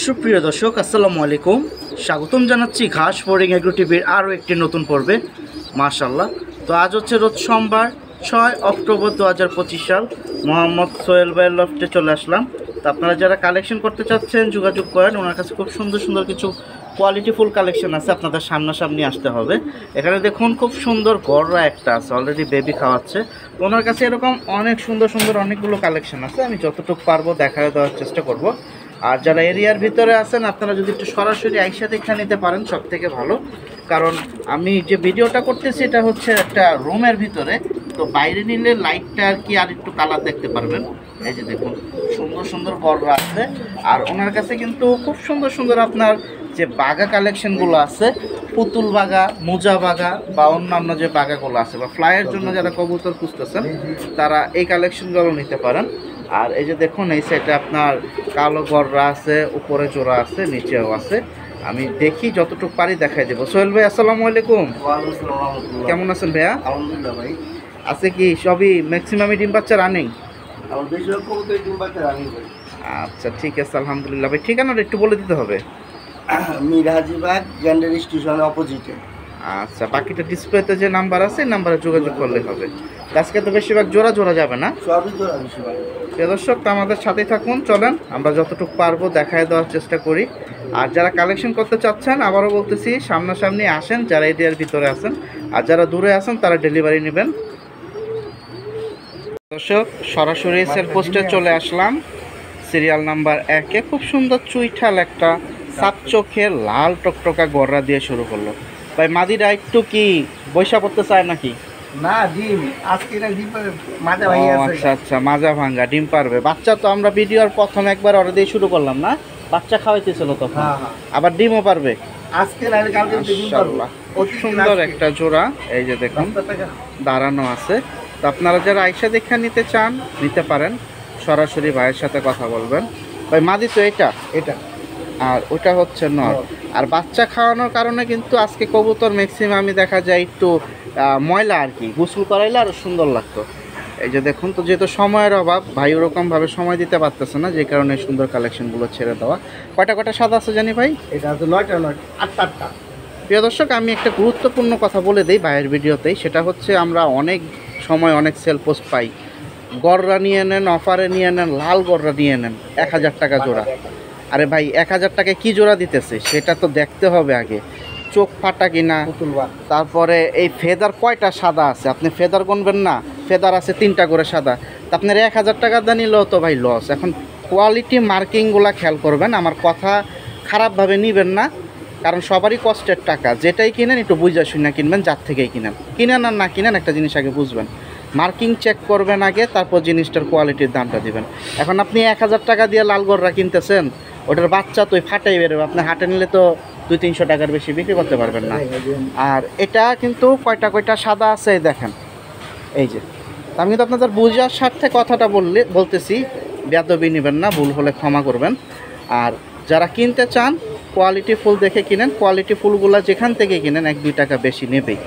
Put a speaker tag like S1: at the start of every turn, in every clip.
S1: সুপ্রিয় দর্শক আসসালামু আলাইকুম, স্বাগতম জানাচ্ছি ঘাস ফোরিং এগ্রো টিভির আরও একটি নতুন পর্বে। মাশাআল্লাহ। তো আজ হচ্ছে রোজ সোমবার 6 অক্টোবর 2025 সাল। মোহাম্মদ সোহেল ভাইয়ের লফটে চলে আসলাম। তো আপনারা যারা কালেকশন করতে চাচ্ছেন যোগাযোগ করেন, ওনার কাছে খুব সুন্দর সুন্দর কিছু কোয়ালিটিফুল কালেকশন আছে, আপনাদের সামনাসামনি আসতে হবে। এখানে দেখুন খুব সুন্দর গররা একটা আছে, অলরেডি বেবি খাওয়াচ্ছে। তো ওনার কাছে এরকম অনেক সুন্দর সুন্দর অনেকগুলো কালেকশন আছে, আমি যতটুকু পারবো দেখায় দেওয়ার চেষ্টা করব। আর যারা এরিয়ার ভিতরে আছেন আপনারা যদি একটু সরাসরি আইসা দেখে নিতে পারেন সব থেকে ভালো, কারণ আমি যে ভিডিওটা করতেছি এটা হচ্ছে একটা রুমের ভিতরে, তো বাইরে নিলে লাইটটা আর কি আর একটু কালার দেখতে পারবেন। এই যে দেখুন সুন্দর সুন্দর গররা আছে। আর ওনার কাছে কিন্তু খুব সুন্দর সুন্দর আপনার যে বাগা কালেকশনগুলো আছে, পুতুল বাগা, মোজা বাগা বা অন্যান্য যে বাগাগুলো আছে বা ফ্লাইয়ের জন্য যারা কবুতর খুঁজতেছেন তারা এই কালেকশনগুলো নিতে পারেন। আর এই যে দেখুন এই সাইডে আপনার কালো গররা আছে, উপরে জোড়া আছে, নিচেও আছে। আমি দেখি যতটুকু পারি দেখাই দেবো। সোহেল ভাই আসসালামু আলাইকুম। কেমন আছেন ভাইয়া?
S2: আলহামদুলিল্লাহ ভাই।
S1: আছে কি সবই ম্যাক্সিমামই ডিম বাচ্চা রানিং? আচ্ছা ঠিক আছে আলহামদুলিল্লাহ ভাই। ঠিকানাটা একটু বলে দিতে হবে।
S2: মিরহাজিবাগ গ্যান্ডার স্টেশনের অপোজিটে।
S1: আচ্ছা, বাকিটা ডিসপ্লেতে যে নাম্বার আছে এই নাম্বারে যোগাযোগ করলে হবে। আজকে তো বেশিরভাগ জোড়া জোড়া যাবে না?
S2: সবই তো বেশিরভাগ।
S1: দর্শক তো আমাদের সাথেই থাকুন, চলেন আমরা যতটুকু পারবো দেখায় দেওয়ার চেষ্টা করি। আর যারা কালেকশন করতে চাচ্ছেন আবারও বলতেছি সামনাসামনি আসেন যারা এরিয়ার ভিতরে আছেন, আর যারা দূরে আছেন তারা ডেলিভারি নেবেন। দর্শক সরাসরি সেল পোস্টে চলে আসলাম, সিরিয়াল নাম্বার 1-এ খুব সুন্দর চুইঠাল একটা সাপ চোখের লাল টকটকা গররা দিয়ে শুরু করলো। ভাই মাদিরা একটু কি বৈশা পড়তে চায় নাকি?
S2: না, ডিম আজকে না, ডিম মাজা ভাই আছে।
S1: আচ্ছা আচ্ছা, মাজা ভাঙ্গা ডিম পারবে। বাচ্চা তো আমরা ভিডিওর প্রথম একবার অর্ডার দিয়ে শুরু করলাম না, বাচ্চা খাওয়াইতেছিল তখন। আবার ডিমও পারবে
S2: আজকে না, কালকে ডিম পারবে।
S1: খুব সুন্দর একটা জোড়া, এই যে দেখুন দাঁড়ানো আছে। তো আপনারা যারা আইসা দেখা নিতে চান নিতে পারেন, সরাসরি ভাইয়ের সাথে কথা বলবেন। ভাই মাদি তো এটা আর ওটা হচ্ছে নর। আর বাচ্চা খাওয়ানোর কারণে কিন্তু আজকে কবুতর ম্যাক্সিমামই দেখা যায় একটু ময়লা আর কি, গোসল করাইলে আরও সুন্দর লাগতো। এই যে দেখুন, তো যেহেতু সময়ের অভাব ভাই ওরকমভাবে সময় দিতে পারতেছে না, যে কারণে সুন্দর কালেকশনগুলো ছেড়ে দেওয়া। কয়টা স্বাদ আছে জানি ভাই?
S2: এটা হচ্ছে 9টা 8টা।
S1: প্রিয় দর্শক আমি একটা গুরুত্বপূর্ণ কথা বলে দিই ভাইয়ের ভিডিওতেই, সেটা হচ্ছে আমরা অনেক সময় অনেক সেল পোস্ট পাই, গররা নিয়ে নেন, অফারে নিয়ে নেন, লাল গররা নিয়ে নেন 1000 টাকা জোড়া। আরে ভাই 1000 টাকায় কি জোড়া দিতেছে সেটা তো দেখতে হবে আগে, চোখ ফাটা কিনা, তারপরে এই ফেদার কয়টা সাদা আছে আপনি ফেদার গুনবেন না, ফেদার আছে 3টা করে সাদা, তা আপনার 1000 টাকা দা নিলেও তো ভাই লস। এখন কোয়ালিটি মার্কিংগুলো খেয়াল করবেন, আমার কথা খারাপভাবে নিবেন না, কারণ সবারই কষ্টের টাকা, যেটাই কিনেন একটু বুঝা শুনে কিনবেন, যার থেকেই কিনেন আর না কিনেন একটা জিনিস আগে বুঝবেন, মার্কিং চেক করবেন আগে, তারপর জিনিসটার কোয়ালিটির দামটা দিবেন। এখন আপনি 1000 টাকা দিয়ে লাল গররা কিনতেছেন, ওটার বাচ্চা তো ফাটাই বেরোবে, আপনি হাটে নিলে তো 200-300 টাকার বেশি বিক্রি করতে পারবেন না। আর এটা কিন্তু কয়টা সাদা আছে দেখেন, এই যে আমি কিন্তু আপনাদের বুঝার স্বার্থে কথাটা বলতেছি, বেয়াদবি নেবেন না, ভুল হলে ক্ষমা করবেন। আর যারা কিনতে চান কোয়ালিটি ফুল দেখে কিনেন, কোয়ালিটি ফুলগুলো যেখান থেকে কিনেন 1-2 টাকা বেশি নেবেই।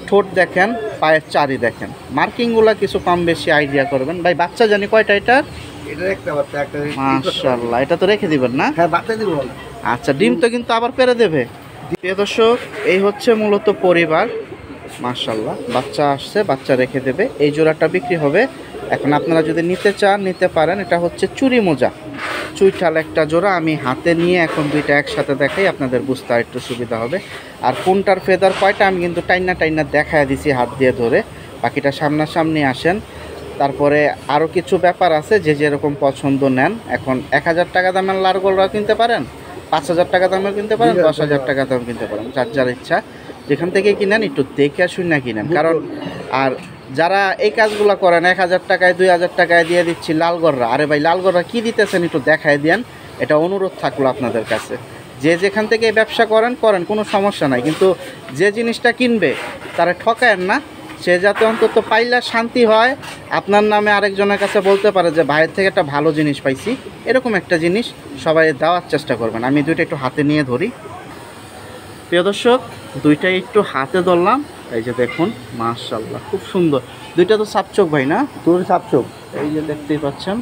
S1: ঠোঁট দেখেন, পায়ের চারি দেখেন, মার্কিংগুলো কিছু কম বেশি আইডিয়া করবেন। ভাই বাচ্চা জানি কয়টা এটা? মাশাআল্লাহ, এটা তো রেখে দিবেন না?
S2: হ্যাঁ, বাচ্চা দিব।
S1: আচ্ছা, ডিম তো কিন্তু আবার পেরে দেবে। প্রিয় দর্শক এই হচ্ছে মূলত পরিবার। মাশাআল্লাহ, বাচ্চা আসছে, বাচ্চা রেখে দেবে। এই জোড়াটা বিক্রি হবে। এখন আপনারা যদি নিতে চান নিতে পারেন। এটা হচ্ছে চুরি মোজা চুইঠাল একটা জোড়া, আমি হাতে নিয়ে এখন দুইটা একসাথে দেখাই, আপনাদের বুঝতে আর একটু সুবিধা হবে। আর কোনটার ফেদার কয়টা আমি কিন্তু টাইনা দেখায় দিছি হাত দিয়ে ধরে, বাকিটা সামনাসামনি আসেন। তারপরে আরও কিছু ব্যাপার আছে, যে যেরকম পছন্দ নেন। এখন 1000 টাকা দামের লাল গররা কিনতে পারেন, 5000 টাকা দামের কিনতে পারেন, 10,000 টাকা দাম কিনতে পারেন, যার যার ইচ্ছা যেখান থেকে কিনেন একটু দেখে শুনে কিনেন। কারণ আর যারা এই কাজগুলো করেন 1000 টাকায় 2000 টাকায় দিয়ে দিচ্ছি লাল গররা, আরে ভাই লাল গররা কী দিতেছেন একটু দেখায় দেন, এটা অনুরোধ থাকলো আপনাদের কাছে। যে যেখান থেকে ব্যবসা করেন কোনো সমস্যা নাই, কিন্তু যে জিনিসটা কিনবে তারা ঠকায়েন না, সে যাতে অন্তত পাইলে শান্তি হয়, আপনার নামে আরেকজনের কাছে বলতে পারে যে ভাইয়ের থেকে একটা ভালো জিনিস পাইছি, এরকম একটা জিনিস সবাই দেওয়ার চেষ্টা করবেন। আমি দুইটা একটু হাতে নিয়ে ধরি। প্রিয় দর্শক দুইটাই একটু হাতে ধরলাম, এই যে দেখুন মাশাআল্লাহ খুব সুন্দর। দুইটা তো সাপচোক ভাই না?
S2: তোর সাপচোক,
S1: এই যে দেখতেই পাচ্ছেন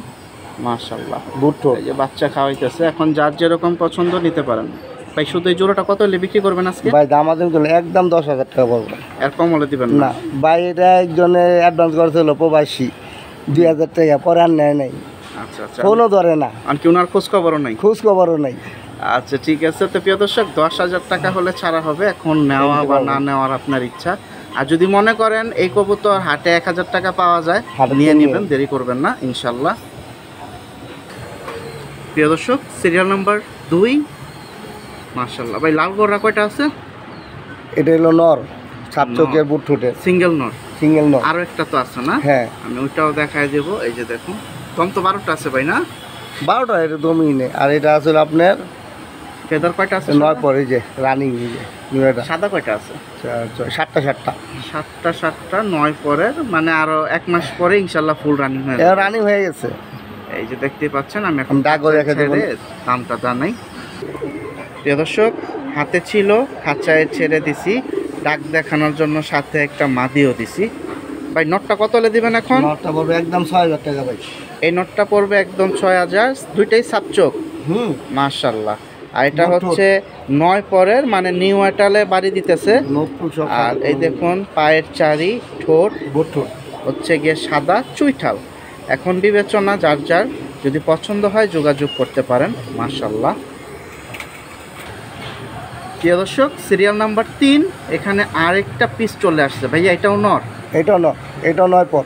S1: মাশাআল্লাহ।
S2: বুট্টো
S1: এই যে বাচ্চা খাওয়াইতেছে, এখন যার যেরকম পছন্দ নিতে পারেন। ভাই শুধু এই জোড়াটা কত হলে বিক্রি করবেন আজকে?
S2: ভাই দাম আছে চলে একদম 10,000 টাকা পড়বে।
S1: এর কম হলে দিবেন না?
S2: না ভাই, এটা একজনে অ্যাডভান্স করেছিল প্রবাসী 2,000 টাকা, পরে আর নেয় নাই,
S1: আচ্ছা আচ্ছা।
S2: ফোনও ধরে না,
S1: আর কি ওনার খোঁজ খবরও নাই?
S2: খোঁজ খবরও নাই।
S1: আচ্ছা ঠিক আছে। তো প্রিয় দর্শক, 10,000 টাকা হলে ছাড়া হবে, এখন নেওয়া বা না নেওয়ার আপনার ইচ্ছা। আর যদি মনে করেন এই কবুতর হাটে 1,000 টাকা পাওয়া যায়,
S2: হাটে
S1: নিয়ে
S2: নিয়ে
S1: নেবেন, দেরি করবেন না ইনশাল্লাহ। প্রিয় দর্শক, সিরিয়াল নাম্বার 2। মাশাআল্লাহ ভাই, লাল গররা কয়টা আছে?
S2: এটা হলো নর, সাত চোখের বুট ঠুটে,
S1: সিঙ্গেল নট?
S2: সিঙ্গেল নর।
S1: আরো একটা তো আছে না?
S2: হ্যাঁ,
S1: আমি ওইটাও দেখায় দেবো। এই যে দেখুন, কম তো 12টা আছে ভাই না?
S2: 12টা, এটা দমই নেই। আর এটা আসলে আপনার
S1: ফেদার কয়টা আছে?
S2: 9 পরে যে রানিং, নিউটা
S1: সাদা কয়টা আছে?
S2: 7টা
S1: 7টা 9 পরের, মানে আরো 1 মাস পরে ইনশাল্লাহ ফুল রানিং হয়ে যাবে।
S2: রানিং হয়ে গেছে।
S1: এই যে দেখতে পাচ্ছেন, আমি এখন
S2: ডাকও রেখে দেবো।
S1: দামটা জানাই। প্রিয় দর্শক, হাতে ছিল, খাঁচায় ছেড়ে দিছি, ডাক দেখানোর জন্য সাথে একটা মাদিও দিছি। ভাই নটটা কত হলে দিবেন এখন?
S2: নটটা পড়বে একদম 6,000 টাকা ভাই।
S1: এই নটটা পড়বে একদম 6,000। দুইটাই সাপচোক, মাশাআল্লাহ। আর এটা হচ্ছে 9 পরের, মানে নিউ এটালে বাড়ি দিতেছে। আর এই দেখুন পায়ের চারি, ঠোঁট হচ্ছে গিয়ে সাদা চুইঠাল। এখন বিবেচনা যার যার, যদি পছন্দ হয় যোগাযোগ করতে পারেন। মাশাআল্লাহ। প্রিয় দর্শক, সিরিয়াল নাম্বার 3, এখানে আরেকটা পিস চলে আসছে ভাইয়া, এটাও নর?
S2: এটাও নর, এটাও 9 পর।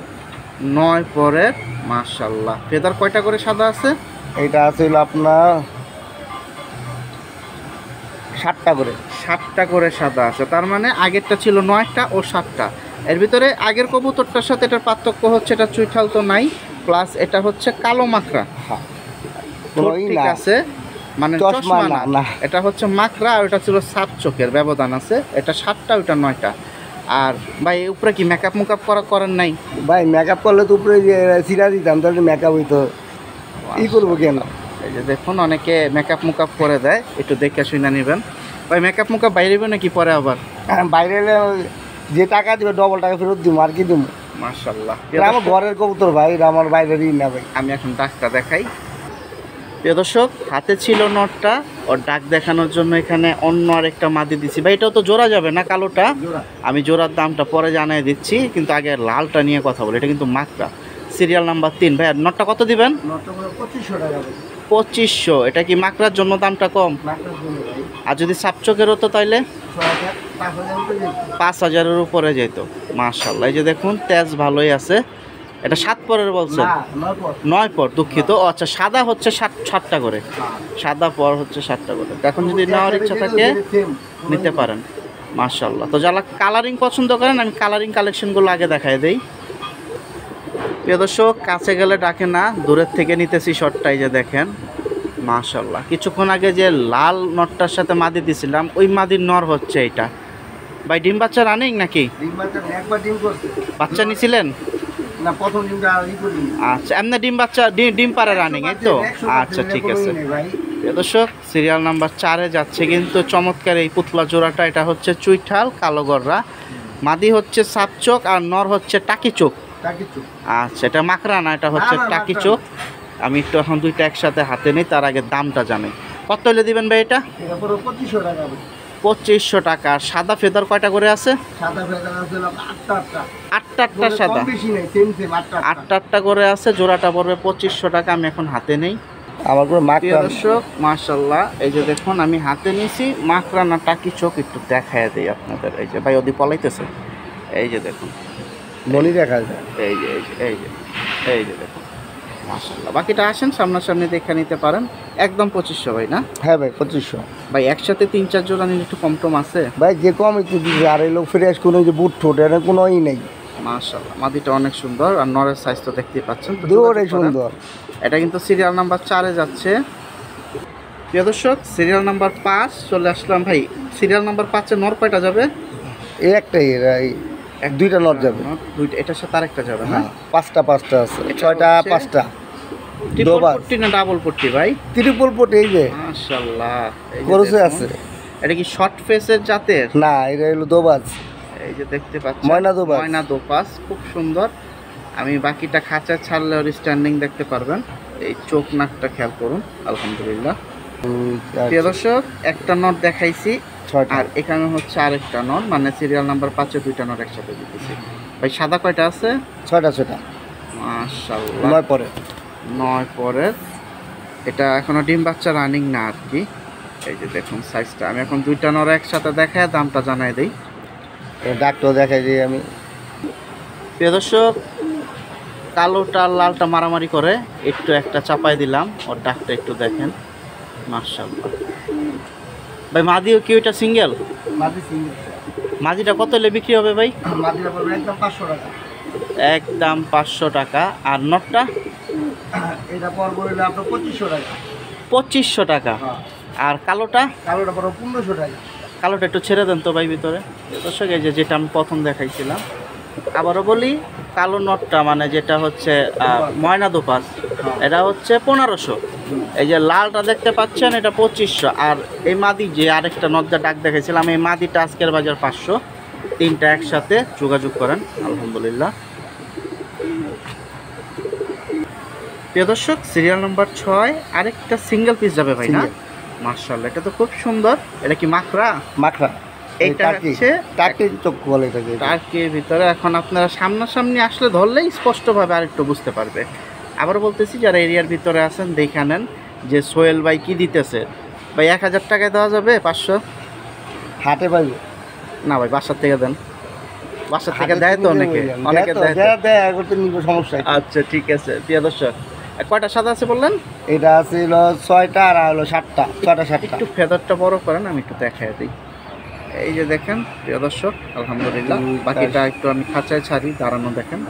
S1: 9 পরের, মাশাআল্লাহ। ফেদার কয়টা করে সাদা আছে?
S2: এটা আছে হলো আপনার 7টা করে।
S1: 7টা করে সাদা আছে, তার মানে আগেরটা ছিল 9টা ও 7টা। এর ভিতরে আগের কবুতরটার সাথে এটার পার্থক্য হচ্ছে এটা চুইঠাল তো নাই, প্লাস এটা হচ্ছে কালো মাকড়া। ঠোঁট ঠিক আছে, মানে চশমা না, এটা হচ্ছে মাকড়া, আর ওটা ছিল সাত চোখের, ব্যবধান আছে। এটা 7টা, ওটা 9টা। আর ভাই উপরে কি মেকআপ মুকআপ করেন নাই?
S2: ভাই মেকআপ করলে তো উপরে সিরা দিতাম, তাহলে মেকআপ হইতো, ই করবো কেন?
S1: এই যে দেখুন, অনেকে মেকআপ মুকআপ করে দেয়, একটু দেখে শুনে নেবেন। ভাই মেকআপ মুকআপ বাইরে নাকি পরে আবার?
S2: বাইরে এলে যে টাকা দিবে ডবল টাকা ফেরত দিব, আর কি দিব।
S1: মাশাআল্লাহ।
S2: আমার ঘরের কবুতর ভাই, আমার বাইরেরই না ভাই।
S1: আমি এখন ডাকটা দেখাই। প্রিয় দর্শক, হাতে ছিল নটটা, ওর ডাক দেখানোর জন্য এখানে অন্য আরেকটা মাদি দিছি। ভাই এটাও তো জোড়া যাবে না, কালোটা? আমি জোড়ার দামটা পরে জানিয়ে দিচ্ছি, কিন্তু আগে লালটা নিয়ে কথা বলি। এটা কিন্তু মাকড়া, সিরিয়াল নাম্বার 3। ভাই আর নটটা কত দিবেন?
S2: 2500 টাকা।
S1: 2500। এটা কি মাকড়ার জন্য দামটা কম? আর যদি সাপচোকের হতো তাইলে 5,000-এর উপরে যেত। মাশাআল্লাহ। এই যে দেখুন, তেজ ভালোই আছে। এটা 7 পরের বলছে? 9 পর, দুঃখিত। ও আচ্ছা, সাদা হচ্ছে 7টা করে, সাদা পর হচ্ছে 7টা করে। এখন যদি নেওয়ার ইচ্ছা থাকে নিতে পারেন। মাশাআল্লাহ। তো যারা কালারিং পছন্দ করেন, আমি কালারিং কালেকশনগুলো আগে দেখাই দেই। প্রিয় দর্শক, কাছে গেলে ডাকে না, দূরের থেকে নিতেছি শটটাই, যে দেখেন মাশাআল্লাহ। কিছুক্ষণ আগে যে লাল নটটার সাথে মাদি দিছিলাম, ওই মাদির নর হচ্ছে এটা। ভাই ডিম বাচ্চা রানিং নাকি?
S2: একবার ডিম করছে।
S1: বাচ্চা নিছিলেন?
S2: না, প্রথম ডিমটা
S1: আচ্ছা, এমনি ডিম বাচ্চা, ডিম পারে রানিং, এই তো? আচ্ছা ঠিক আছে। প্রিয় দর্শক, সিরিয়াল নাম্বার 4-এ যাচ্ছে কিন্তু চমৎকার এই পুতলা জোড়াটা। এটা হচ্ছে চুইঠাল কালো গররা, মাদি হচ্ছে সাপ চোখ, আর নর হচ্ছে টাকি চোখ। আচ্ছা, এটা মাকড়া না, এটা হচ্ছে টাকি চোখ। আমি একটু এখন দুইটা একসাথে হাতে নিই, তার আগে দামটা জানাই। কত হলে দিবেন ভাই এটা?
S2: 2500 টাকা।
S1: 2500 টাকা। আর সাদা ফেদার কয়টা করে আছে?
S2: সাদা ফেদার আছে
S1: 8টা সাদা, 8টা করে আছে। জোড়াটা পড়বে 2500 টাকা। আমি এখন হাতে নেই।
S2: আমার পুরো মাকড়া।
S1: দর্শক মাশাআল্লাহ, এই যে দেখুন আমি হাতে নিয়েছি, মাকড়া না টাকি চোখ, একটু দেখায় দেই আপনাদের। এই যে ভাই ওদি পলাইতেছে, এই যে দেখুন,
S2: মনি দেখা যায়।
S1: এই যে এই যে এই যে দেখুন মাশাআল্লাহ। বাকিটা আসেন সামনাসামনি দেখে নিতে পারেন। একদম 2500 ভাই না?
S2: হ্যাঁ ভাই 2500।
S1: ভাই একসাথে 3-4 জোড়া নিলে একটু কম টম আছে
S2: ভাই, যে কম একটু দিচ্ছে। আর এই লোক ফ্রেশ কোনো যে বুট ঠোঁট, এর কোনো ই নেই।
S1: মাশাআল্লাহ, মাদিটা অনেক সুন্দর, আর নরের সাইজ তো দেখতেই পাচ্ছেন,
S2: দুটোই সুন্দর।
S1: এটা কিন্তু সিরিয়াল নাম্বার 4-এ যাচ্ছে। প্রিয় দর্শক, সিরিয়াল নাম্বার 5 চলে আসলাম। ভাই সিরিয়াল নাম্বার 5-এ নর কয়টা যাবে?
S2: এই একটাই, দুইটা নর যাবে।
S1: দুইটা, এটার সাথে আরেকটা যাবে না?
S2: 5টা আছে, 6টা 5টা।
S1: ট্রিপল পট্টি না ডাবল পট্টি ভাই?
S2: ট্রিপল পট্টি। এই যে
S1: মাশাআল্লাহ,
S2: করছে আছে।
S1: এটা কি শর্ট ফেসের জাতের?
S2: না, এটা হলো দোবাজ।
S1: এই যে দেখতে পাচ্ছেন,
S2: ময়না দোপাস,
S1: খুব সুন্দর। আমি বাকিটা খাঁচা ছাড়লে ওর স্ট্যান্ডিং দেখতে পারবেন। এই চোখ নাকটা খেয়াল করুন, আলহামদুলিল্লাহ। প্রিয় দর্শক, একটা নট দেখাইছি,
S2: ছয়টা।
S1: আর এখানে হচ্ছে আরেকটা নট, মানে সিরিয়াল নাম্বার 5-এ দুইটা নট একসাথে দিতেছি। ভাই সাদা কয়টা আছে?
S2: ছয়টা ছয়টা।
S1: মাশাআল্লাহ,
S2: 9 পরে।
S1: 9 পরের। এটা এখনো ডিম বাচ্চা রানিং না আর কি। এই যে দেখুন সাইজটা, আমি এখন দুইটা নর একসাথে দেখায় দামটা জানাই দিই।
S2: ডাক্তার দেখাই দিই আমি।
S1: প্রিয় দর্শক, কালোটা আর লালটা মারামারি করে, একটু একটা চাপাই দিলাম, ওর ডাকটা একটু দেখেন। মাশাআল্লাহ ভাই, মাদিও কি ওইটা সিঙ্গেল?
S2: মাদি সিঙ্গেল।
S1: মাদিটা কত হলে বিক্রি হবে ভাই?
S2: মাদিটা পড়বে একদম 500 টাকা।
S1: একদম 500 টাকা। আর নটটা?
S2: এটা পড়বে হলো আপনার 2500 টাকা।
S1: 2500 টাকা।
S2: হ্যাঁ।
S1: আর কালোটা?
S2: কালোটা পড়বে 1500 টাকা।
S1: কালোটা একটু ছেড়ে দেন তো ভাই ভিতরে। দর্শক, এই যে যেটা আমি প্রথম দেখাইছিলাম, আবারও বলি, কালো নটটা মানে যেটা হচ্ছে ময়না দোপাস, এটা হচ্ছে 1500। এই যে লালটা দেখতে পাচ্ছেন, এটা 2500। আর এই মাদি যে আরেকটা নটটা ডাক দেখাইছিলাম, এই মাদিটা আজকের বাজার 500। তিনটা একসাথে যোগাযোগ করেন, আলহামদুলিল্লাহ। প্রিয় দর্শক, সিরিয়াল নাম্বার 6 আরেকটা সিঙ্গেল পিস যাবে ভাই না? মাশাআল্লাহ, এটা তো খুব সুন্দর। এটা কি মাকড়া?
S2: মাখরা।
S1: এইটা হচ্ছে
S2: টাকি চোখ বলে এটাকে।
S1: টার্কির ভিতরে। এখন আপনারা সামনাসামনি আসলে ধরলেই স্পষ্টভাবে আরেকটু বুঝতে পারবে। আবার বলতেছি, যারা এরিয়ার ভিতরে আছেন দেখে নেন যে সোহেল ভাই কি দিতেছে। ভাই 1000 টাকায় দেওয়া যাবে? 500?
S2: হাটে পাইবে
S1: না ভাই, বাসার থেকে দেন। বাসার থেকে দেয় তো অনেকে, অনেকে দেয় তো।
S2: দেয় করতে নিব, সমস্যা নাই।
S1: আচ্ছা ঠিক আছে। প্রিয় দর্শক, কয়টা সাদা আছে বললেন?
S2: এটা ছিল 6টা আর হলো 7টা, 6টা 7টা।
S1: একটু ফেদারটা বড় করেন, আমি একটু দেখাই দিই। এই যে দেখেন প্রিয় দর্শক, আলহামদুলিল্লাহ। বাকিটা একটু আমি খাঁচায় ছাড়ি, দাঁড়ানো দেখেন।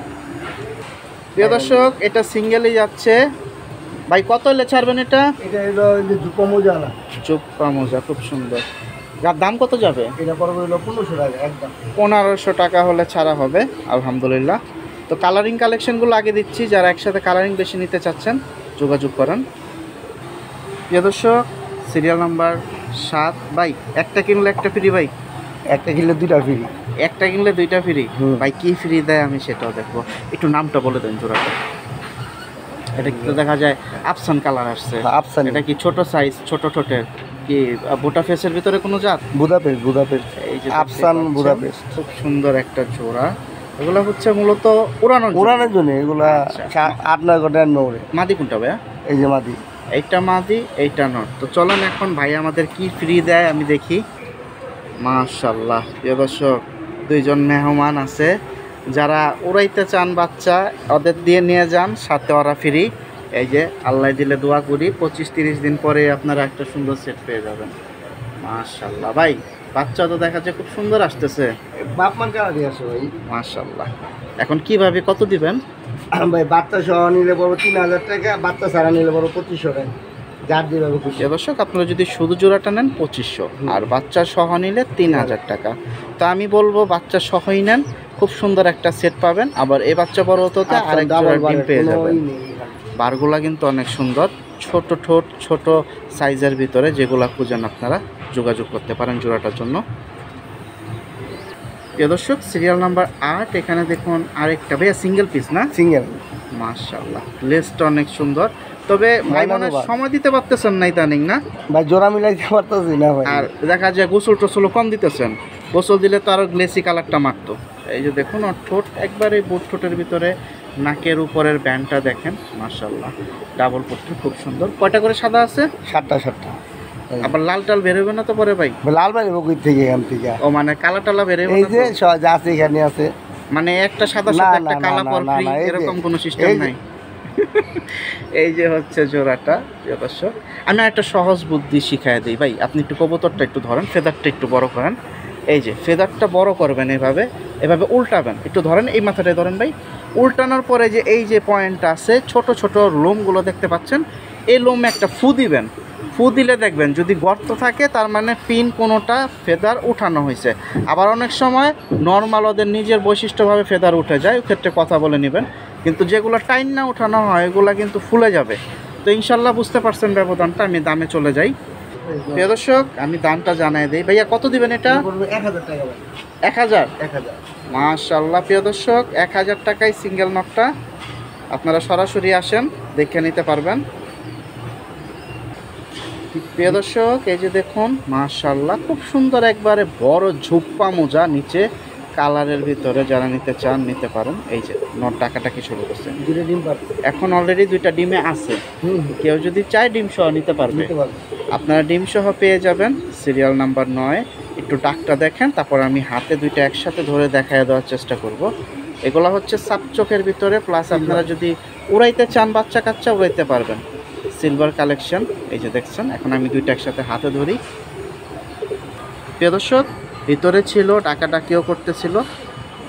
S1: প্রিয় দর্শক, এটা সিঙ্গেলই যাচ্ছে। ভাই কত হলে ছাড়বেন এটা?
S2: এটা হলো যে জুপা মোজা না,
S1: চোপ্পা মোজা, খুব সুন্দর। যার দাম কত যাবে?
S2: এটা পড়বে হলো 1500 টাকা একদম।
S1: 1500 টাকা হলে ছাড়া হবে, আলহামদুলিল্লাহ। তো কালারিং কালেকশনগুলো আগে দিচ্ছি, যারা একসাথে কালারিং বেশি নিতে চাচ্ছেন যোগাযোগ করেন। প্রিয় দর্শক, সিরিয়াল নাম্বার 7 ভাই, একটা কিনলে একটা ফ্রি ভাই।
S2: একটা কিনলে 2টা ফ্রি।
S1: একটা কিনলে 2টা ফ্রি।
S2: হুম।
S1: ভাই কি ফ্রি দেয় আমি সেটাও দেখবো। একটু নামটা বলে দেন জোড়াটা। এটা কিন্তু দেখা যায় আফসান কালার আসছে।
S2: আফসান।
S1: এটা কি ছোট সাইজ, ছোট ঠোঁটের, কি বোটা ফেসের ভিতরে কোনো জাত?
S2: Budapest, Budapest.
S1: এই যে
S2: আফসান বুদাপেস্ট।
S1: খুব সুন্দর একটা জোড়া। এগুলো হচ্ছে মূলত উড়ানোর
S2: উড়ানের জন্য এগুলা।
S1: আচ্ছা।
S2: 8-9 ঘন্টার নৌড়ে।
S1: মাদি কোনটা ভাইয়া?
S2: এই যে মাদি।
S1: এইটা মাদি, এইটা নট। তো চলেন এখন ভাই আমাদের কি ফ্রি দেয় আমি দেখি। মাশাআল্লাহ, প্রিয় দর্শক, 2জন মেহমান আছে যারা উড়াইতে চান বাচ্চা, ওদের দিয়ে নিয়ে যান, সাথে ওরা ফ্রি। এই যে আল্লাহ দিলে দোয়া করি 25-30 দিন পরে আপনারা একটা সুন্দর সেট পেয়ে যাবেন। মাশাআল্লাহ ভাই, বাচ্চা তো দেখা যায় খুব সুন্দর আসতেছে।
S2: বাপমান কারা দিয়ে আসে ভাই?
S1: মাশাআল্লাহ। এখন কিভাবে কত দিবেন
S2: ভাই? বাচ্চা সহ নিলে বড় 3000 টাকা, বাচ্চা ছাড়া নিলে বড় 2500 টাকা। যার যেভাবে খুশি।
S1: দর্শক, আপনারা যদি শুধু জোড়াটা নেন 2500, আর বাচ্চা সহ নিলে 3000 টাকা। তো আমি বলবো বাচ্চা সহই নেন, খুব সুন্দর একটা সেট পাবেন। আবার এই বাচ্চা বড় হতে আরেক জোড়া ডিম পেয়ে যাবেন। বারগুলা কিন্তু অনেক সুন্দর, ছোট ঠোঁট, ছোট সাইজের ভিতরে, যেগুলা খুঁজেন আপনারা যোগাযোগ করতে পারেন জোড়াটার জন্য। প্রিয় দর্শক, সিরিয়াল নাম্বার 8 এখানে দেখুন আরেকটা ভাইয়া সিঙ্গেল পিস না?
S2: সিঙ্গেল।
S1: মাশাআল্লাহ, লেসটা অনেক সুন্দর। তবে ভাই মনে হয়
S2: ধন্যবাদ।
S1: সময় দিতে পারতেছেন না ইদানিং না?
S2: ভাই জোড়া মিলাইতে পারতেছি না ভাই।
S1: আর দেখা যায় গোসল টোসলও কম দিতেছেন। গোসল দিলে তো আরো গ্লেসি কালারটা মারতো। এই যে দেখুন, ওর ঠোঁট একবারে বুট ঠোঁটের ভিতরে, নাকের উপরের ব্যান্ডটা দেখেন, মাশাআল্লাহ, ডাবল পট্টি, খুব সুন্দর। কয়টা করে সাদা আছে?
S2: 7টা।
S1: আবার লাল টাল বেরোবে না তো পরে ভাই?
S2: লাল বাড়ি বকুই থেকে এখান থেকে।
S1: ও মানে কালা টালা বেরোবে
S2: এই
S1: না
S2: যে
S1: তো?
S2: যা আছে এখানে আছে।
S1: মানে একটা সাদা
S2: না,
S1: সাথে
S2: না,
S1: একটা কালা
S2: না,
S1: পর
S2: না,
S1: ফ্রি,
S2: না, এই যে-
S1: এরকম কোনো সিস্টেম
S2: এই যে-
S1: নাই। এই যে হচ্ছে জোড়াটা। প্রিয় দর্শক, আমি একটা সহজ বুদ্ধি শিখাই দিই ভাই। আপনি একটু কবুতরটা একটু ধরেন, ফেদারটা একটু বড় করেন। এই যে ফেদারটা বড় করবেন, এভাবে এভাবে উল্টাবেন, একটু ধরেন, এই মাথাটায় ধরেন ভাই। উল্টানোর পরে যে এই যে পয়েন্টটা আছে, ছোট ছোট লোমগুলো দেখতে পাচ্ছেন, এই লোমে একটা ফু দিবেন। ফু দিলে দেখবেন যদি গর্ত থাকে, তার মানে পিন কোনোটা ফেদার উঠানো হয়েছে। আবার অনেক সময় নর্মাল ওদের নিজের বৈশিষ্ট্যভাবে ফেদার উঠে যায়, ওই ক্ষেত্রে কথা বলে নেবেন। কিন্তু যেগুলো টাইন না উঠানো হয়, এগুলো কিন্তু ফুলে যাবে। তো ইনশাল্লাহ বুঝতে পারছেন ব্যবধানটা। আমি দামে চলে যাই। প্রিয় দর্শক, আমি দামটা জানাই দিই। ভাইয়া কত দিবেন এটা?
S2: 1000 টাকা ভাই।
S1: 1000?
S2: 1000।
S1: মাশাআল্লাহ, প্রিয় দর্শক, 1000 টাকায় সিঙ্গেল নটটা। আপনারা সরাসরি আসেন, দেখে নিতে পারবেন। প্রিয় দর্শক, এই যে দেখুন মাশাআল্লাহ খুব সুন্দর একবারে বড় ঝুপ্পা মোজা, নিচে কালারের ভিতরে, যারা নিতে চান নিতে পারেন। এই যে নট ডাকাটাকি শুরু করছে,
S2: দুটো ডিম পাচ্ছে।
S1: এখন অলরেডি 2টা ডিমে আছে। কেউ যদি চায় ডিম সহ নিতে পারবে। আপনারা ডিম সহ পেয়ে যাবেন। Serial number 9। একটু ডাকটা দেখেন, তারপর আমি হাতে 2টা একসাথে ধরে দেখায় দেওয়ার চেষ্টা করব। এগুলো হচ্ছে সাপ চোখের ভিতরে, প্লাস আপনারা যদি উড়াইতে চান বাচ্চা কাচ্চা উড়াইতে পারবেন। সিলভার কালেকশন, এই যে দেখছেন। এখন আমি 2টা একসাথে হাতে ধরি। প্রিয় দর্শক, ভিতরে ছিল, ডাকাডাকিও করতেছিল,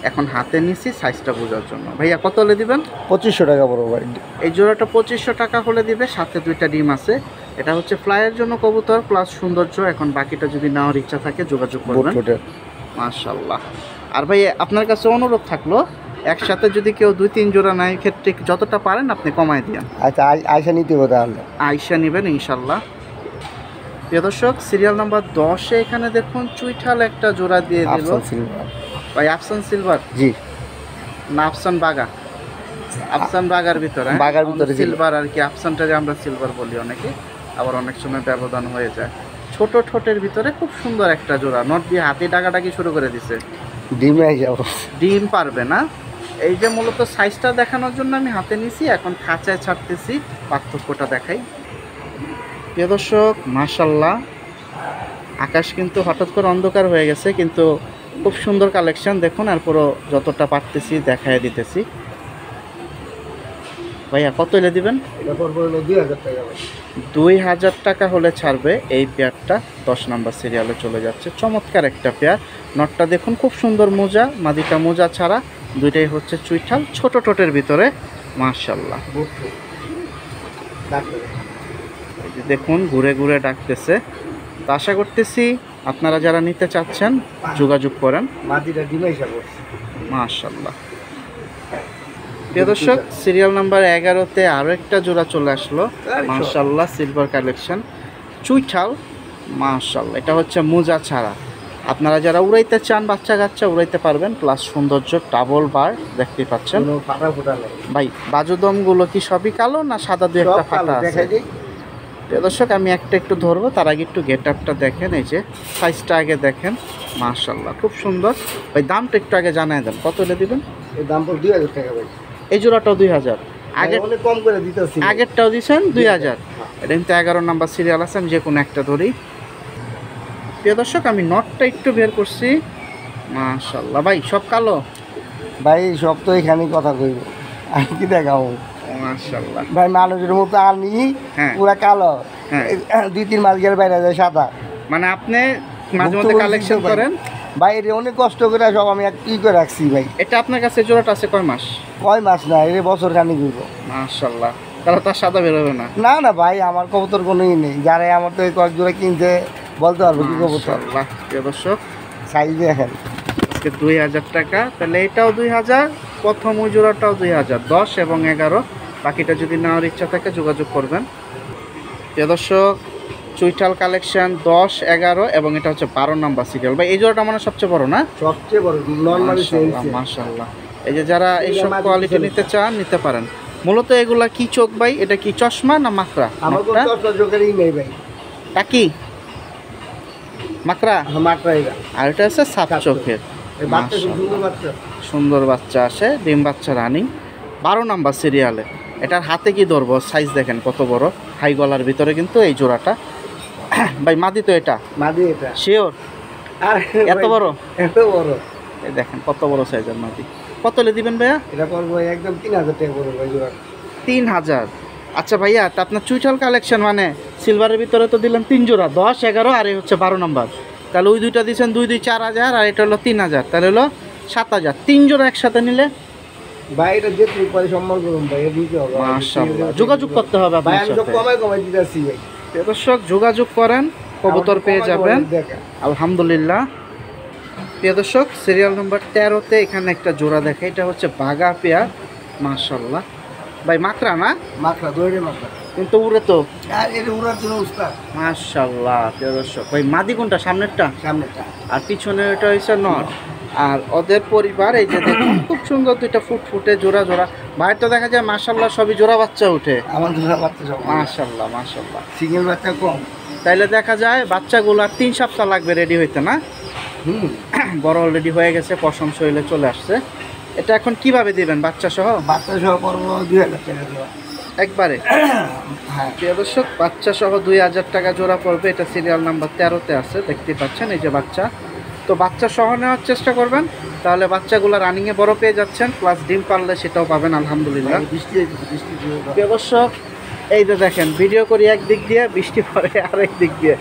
S1: এখন হাতে নিছি সাইজটা বোঝার জন্য। ভাইয়া কত হলে দিবেন?
S2: 2500 টাকা বড় ভাই।
S1: এই জোড়াটা 2500 টাকা হলে দিবে, সাথে 2টা ডিম আছে। এটা হচ্ছে ফ্লাইয়ের জন্য কবুতর প্লাস সৌন্দর্য। এখন বাকিটা যদি নেওয়ার ইচ্ছা থাকে যোগাযোগ করবেন। মাশাআল্লাহ। আর ভাই আপনার কাছে অনুরোধ থাকলো, একসাথে যদি কেউ 2-3 জোড়া নেয়, ক্ষেত্রে যতটা পারেন আপনি কমায় দিন।
S2: আচ্ছা, আয়সা নিতে হবে তাহলে।
S1: আয়সা নেবেন ইনশাল্লাহ। প্রিয় দর্শক, সিরিয়াল নাম্বার 10-এ এখানে দেখুন চুইঠাল একটা জোড়া দিয়ে দিল ভাই। আফসান সিলভার?
S2: জি
S1: না, আফসান বাগা। আফসান বাগার ভিতরে,
S2: বাগার ভিতরে
S1: সিলভার আর কি। আফসানটাকে আমরা সিলভার বলি অনেকে, আবার অনেক সময় ব্যবধান হয়ে যায়। ছোট ঠোঁটের ভিতরে খুব সুন্দর একটা জোড়া, নট দিয়ে হাতে ডাকাডাকি শুরু করে দিছে।
S2: ডিমে যাব,
S1: ডিম পারবে না। এই যে মূলত সাইজটা দেখানোর জন্য আমি হাতে নিছি, এখন খাঁচায় ছাড়তেছি, পার্থক্যটা দেখাই। প্রিয় দর্শক, মাশাআল্লাহ আকাশ কিন্তু হঠাৎ করে অন্ধকার হয়ে গেছে, কিন্তু খুব সুন্দর কালেকশন দেখুন। আর পুরো যতটা পারতেছি দেখায় দিতেছি। ভাইয়া কত এলে দিবেন?
S2: এটা পড়বে 2000 টাকা ভাই।
S1: 2000 টাকা হলে ছাড়বে। এই পেয়ারটা 10 নম্বর সিরিয়ালে চলে যাচ্ছে। চমৎকার একটা পেয়ার। নটটা দেখুন খুব সুন্দর মোজা, মাদিটা মোজা ছাড়া, 2টাই হচ্ছে চুইঠাল, ছোট টোটের ভিতরে। মাশাআল্লাহ। এই যে দেখুন ঘুরে ঘুরে ডাকতেছে। তো আশা করতেছি আপনারা যারা নিতে চাচ্ছেন যোগাযোগ করেন।
S2: মাদিটা ডিমে যাব।
S1: মাশাআল্লাহ। প্রিয় দর্শক, সিরিয়াল নাম্বার 11-তে আরও একটা জোড়া চলে আসলো। মাশাআল্লাহ, সিলভার কালেকশন চুইঠাল। মাশাআল্লাহ, এটা হচ্ছে মোজা ছাড়া। আপনারা যারা উড়াইতে চান বাচ্চা কাচ্চা উড়াইতে পারবেন, প্লাস সৌন্দর্য ডাবল বার দেখতেই পাচ্ছেন। ভাই বাজুদমগুলো কি সবই কালো না সাদা 2-একটা ফাটা আছে? প্রিয় দর্শক, আমি একটা একটু ধরবো, তার আগে একটু গেট আপটা দেখেন। এই যে সাইজটা আগে দেখেন, মাশাআল্লাহ খুব সুন্দর। ভাই দামটা একটু আগে জানাই দেন, কত হলে দিবেন?
S2: এই দাম পড়ে 2000 টাকা ভাই।
S1: এই জোড়াটাও 2000। আগে
S2: অনেক কম করে দিতেছি।
S1: আগেরটাও দিয়েছেন 2000। এটা কিন্তু 11 নম্বর সিরিয়াল আছে, আমি যে কোনো একটা ধরি। প্রিয় দর্শক, আমি নটটা একটু বের করছি। মাশাআল্লাহ। ভাই সব কালো?
S2: ভাই সব তো এখানেই কথা কইব, আমি কি দেখাবো?
S1: মাশাআল্লাহ
S2: ভাই মানুষের মতো আনি
S1: হ্যাঁ
S2: পুরা কালো,
S1: হ্যাঁ।
S2: 2-3 মাস গেলে বাইরে যায় সাদা।
S1: মানে আপনি মাঝে মধ্যে কালেকশন করেন?
S2: ভাই এটা অনেক কষ্ট করে সব আমি কি করে রাখছি ভাই।
S1: এটা আপনার কাছে জোড়াটা আছে কয় মাস?
S2: কয় মাস না, এটা বছর খানিক হইব।
S1: মাশাআল্লাহ, তাহলে তার সাদা বেরোবে না?
S2: না না ভাই, আমার কবুতর কোনোই নেই। যারা আমার তো এই কয়েক জোড়া কিনতে বলতে পারবো কি কবুতর।
S1: মাশাআল্লাহ। প্রিয় দর্শক,
S2: সাইজ দেখেন
S1: আজকে 2000 টাকা, তাহলে এটাও 2000, প্রথম ওই জোড়াটাও 2000, 10 এবং 11। বাকিটা যদি নেওয়ার ইচ্ছা থাকে যোগাযোগ করবেন। প্রিয় দর্শক, চুইঠাল কালেকশন 10, 11 এবং এটা হচ্ছে 12 নম্বর সিরিয়াল। ভাই এই জোড়াটা মানে সবচেয়ে বড় না?
S2: সবচেয়ে বড় নরমালি
S1: মাশাআল্লাহ মাশাআল্লাহ। এই যে যারা এইসব কোয়ালিটি নিতে চান নিতে পারেন। মূলত এগুলা কি চোখ ভাই? এটা কি চশমা না মাকড়া?
S2: আমার কোনো চশমা চোখেরই নেই ভাই।
S1: টাকি মাকড়া?
S2: মাকড়া এটা।
S1: আর এটা হচ্ছে সাপ চোখের।
S2: বাচ্চা সুন্দর বাচ্চা,
S1: সুন্দর বাচ্চা আসে, ডিম বাচ্চা রানিং, 12 নম্বর সিরিয়ালে। এটার হাতে কি ধরবো, সাইজ দেখেন কত বড়, হাই গলার ভিতরে কিন্তু এই জোড়াটা। ভাই মাদি তো এটা?
S2: মাদি এটা
S1: শিওর?
S2: আর
S1: এত বড়?
S2: এত বড়,
S1: এই দেখেন কত বড় সাইজের মাদি। কত হলে দিবেন ভাইয়া?
S2: এটা পড়বো একদম 3000 টাকা পড়বে ভাই জোড়া।
S1: 3000? আচ্ছা ভাইয়া, তা আপনার চুইঠাল কালেকশন মানে সিলভারের ভিতরে তো দিলেন 3 জোড়া, 10, 11 আর এই হচ্ছে 12 নম্বর। তাহলে ওই দুইটা দিয়েছেন 2, 2, 4000 আর এটা হলো 3000, তাহলে হলো 7000। 3 জোড়া একসাথে নিলে
S2: ভাই এটা যে তুমি পরে সম্মান করুন ভাই, এটা দিতে হবে।
S1: মাশাআল্লাহ, যোগাযোগ করতে হবে
S2: ভাই,
S1: আপনার
S2: আমি তো
S1: সাথে।
S2: কমাই দিতেছি ভাই।
S1: দর্শক যোগাযোগ করেন, কবুতর পেয়ে যাবেন আলহামদুলিল্লাহ। প্রিয় দর্শক, সিরিয়াল নম্বর 13-তে এখানে একটা জোড়া দেখে, এটা হচ্ছে বাগা পেয়ার। মাশাআল্লাহ। ভাই মাকড়া না?
S2: মাকড়া, দৌড়ে মাকড়া,
S1: কিন্তু উড়ে তো।
S2: আর এটা উড়ার জন্য উস্তাদ।
S1: মাশাআল্লাহ। প্রিয় দর্শক, ভাই মাদি কোনটা? সামনেরটা?
S2: সামনেটা।
S1: আর পিছনে এটা হচ্ছে নর। আর ওদের পরিবার এই যে দেখুন খুব সুন্দর দুইটা ফুটফুটে জোড়া জোড়া। ভাইয়ের তো দেখা যায় মাশাল্লাহ সবই জোড়া বাচ্চা উঠে।
S2: আমার জোড়া বাচ্চা সব
S1: মাশাল্লাহ মাশাল্লাহ।
S2: সিঙ্গেল বাচ্চা কম।
S1: তাইলে দেখা যায় বাচ্চাগুলো আর 3 সপ্তাহ লাগবে রেডি হইতে না? বড় অলরেডি হয়ে গেছে, পশম শরীরে চলে আসছে। এটা এখন কিভাবে দিবেন বাচ্চা সহ?
S2: বাচ্চা সহ পড়বো 2000 টাকা জোড়া
S1: একবারে?
S2: হ্যাঁ
S1: প্রিয় দর্শক, বাচ্চা সহ 2000 টাকা জোড়া পড়বে। এটা সিরিয়াল নাম্বার 13-তে আছে, দেখতে পাচ্ছেন এই যে বাচ্চা। তো বাচ্চা সহ নেওয়ার চেষ্টা করবেন, তাহলে বাচ্চাগুলো রানিংয়ে বড় পেয়ে যাচ্ছেন, প্লাস ডিম পারলে সেটাও পাবেন আলহামদুলিল্লাহ।
S2: বৃষ্টি
S1: প্রিয় দর্শক, এই যে দেখেন ভিডিও করি একদিক দিয়ে, বৃষ্টি পড়ে আরেক দিক দিয়ে।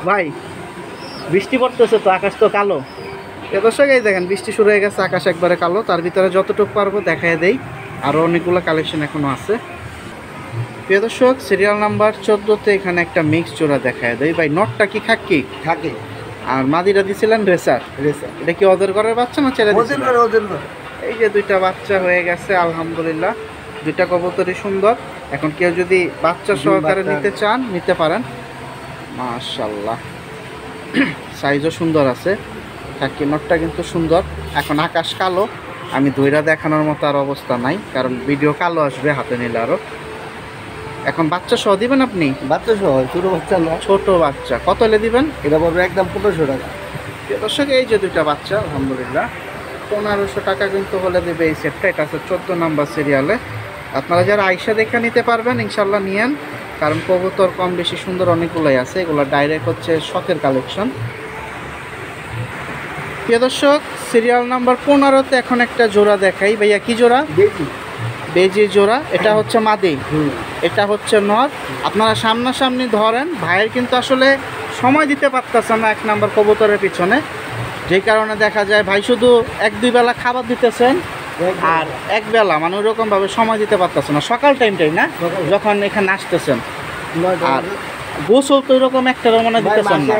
S1: ভাই বৃষ্টি পড়তেছে তো, আকাশ তো কালো। প্রিয় দর্শক, এই দেখেন বৃষ্টি শুরু হয়ে গেছে, আকাশ একবারে কালো। তার ভিতরে যতটুকু পারবো দেখায় দেই, আরও অনেকগুলো কালেকশন এখনও আছে। প্রিয় দর্শক, সিরিয়াল নাম্বার 14-তে এখানে একটা মিক্স জোড়া দেখায় দেই। ভাই নটটা কি খাকি?
S2: থাকে।
S1: আর মাদিরা দিছিলেন রেসার। এটা কি ওদের ঘরের বাচ্চা না ছেড়ে দিছিলেন? এই যে দুইটা বাচ্চা হয়ে গেছে আলহামদুলিল্লাহ। দুইটা কবুতরই সুন্দর। এখন কেউ যদি বাচ্চা সহকারে নিতে চান নিতে পারেন। মাশাআল্লাহ, সাইজও সুন্দর আছে। খাকি নটটা কিন্তু সুন্দর। এখন আকাশ কালো, আমি ধইরা দেখানোর মতো আর অবস্থা নাই, কারণ ভিডিও কালো আসবে হাতে নিলে আরো। এখন বাচ্চা সহ দিবেন আপনি?
S2: বাচ্চা সহ, ছোট বাচ্চা না।
S1: ছোট বাচ্চা কত হলে দিবেন?
S2: এটা পড়বে একদম 1500 টাকা।
S1: দর্শক, এই যে দুইটা বাচ্চা আলহামদুলিল্লাহ 1500 টাকা কিন্তু হলে দেবে এই সেটটা। এটা আছে 14 নাম্বার সিরিয়ালে। আপনারা যারা আইসা দেখে নিতে পারবেন ইনশাল্লাহ নিয়েন, কারণ কবুতর কম বেশি সুন্দর অনেকগুলোই আছে। এগুলো ডাইরেক্ট হচ্ছে শখের কালেকশন। প্রিয় দর্শক, সিরিয়াল নাম্বার 15-তে এখন একটা জোড়া দেখাই। ভাইয়া কি জোড়া? বেজি জোড়া। এটা হচ্ছে মাদি, এটা হচ্ছে নর। আপনারা সামনাসামনি ধরেন। ভাইয়ের কিন্তু আসলে সময় দিতে পারতেছে না 1 নাম্বার কবুতরের পিছনে, যেই কারণে দেখা যায় ভাই শুধু 1-2 বেলা খাবার দিতেছেন, আর এক বেলা মানে ওইরকমভাবে সময় দিতে পারতেছে না। সকাল টাইমটাই না, যখন এখানে আসতেছেন। আর গোসল তো ওইরকম একটা মানে দিতেছেন না,